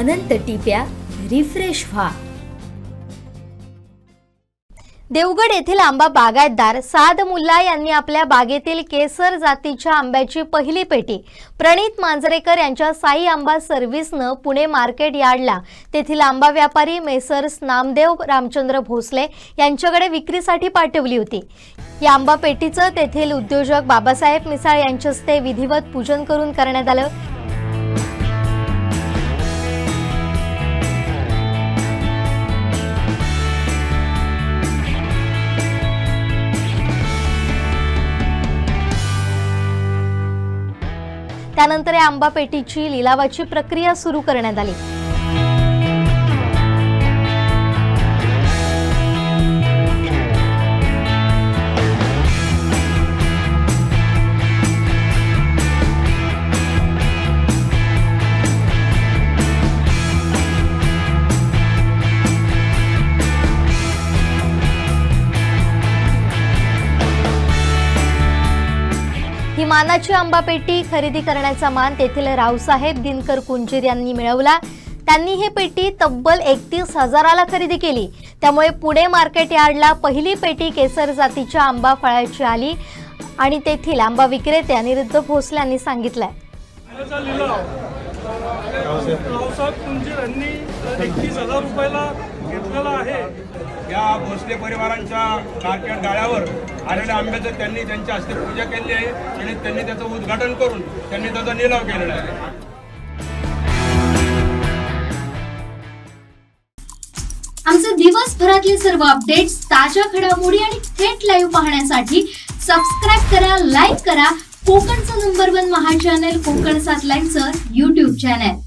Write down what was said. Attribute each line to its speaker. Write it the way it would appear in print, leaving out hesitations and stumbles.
Speaker 1: अनंत टिप्या refresh व्हा।
Speaker 2: देवगड येथील आंबा बागायतदार साद मुल्ला यांनी आपल्या बागेतील केसर जातीच्या आंब्याची पहिली पेटी प्रणित मांजरेकर यांच्या साई आंबा सर्व्हिसनं पुणे मार्केट यार्डला तेथील आंबा व्यापारी मेसर्स नामदेव रामचंद्र भोसले यांच्याकडे विक्रीसाठी पाठवली होती। या आंबा पेटीचं तेथील उद्योजक बाबासाहेब मिसाळ यांच्या हस्ते विधिवत पूजन करून करण्यात आलं। त्यानंतर या आंबा पेटीची लिलावाची प्रक्रिया सुरू करण्यात आली। ही मानाची आंबा पेटी खरेदी करण्याचा मान तेथील रावसाहेब दिनकर कुंजीर यांनी मिळवला। त्यांनी ही पेटी तब्बल 31,000ला खरेदी केली। त्यामुळे पुणे मार्केट यार्डला पहिली पेटी केसर जातीच्या आंबा फळाची आली आणि तेथील आंबा विक्रेते अनिरुद्ध भोसले यांनी सांगितलंय।
Speaker 3: रावसाहेब कुंजीर यांनी 31,000 रुपयाला घेतलेला आहे।
Speaker 4: या भोसले परिवारांच्या मार्केट गाळ्यावर आलेल्या आंब्याचं त्यांनी त्यांच्या हस्ते पूजा केली आहे आणि त्यांनी त्याचं उद्घाटन करून त्यांनी त्याचा निलाव केलेला आहे।
Speaker 5: आमचे दिवसभरातले सर्व अपडेट्स, ताज्या घडामोडी आणि थेट लाईव्ह पाहण्यासाठी सबस्क्राईब करा, लाईक करा कोकणचं नंबर 1 महा चॅनल कोकण 7 लाईव्हचं YouTube चॅनल।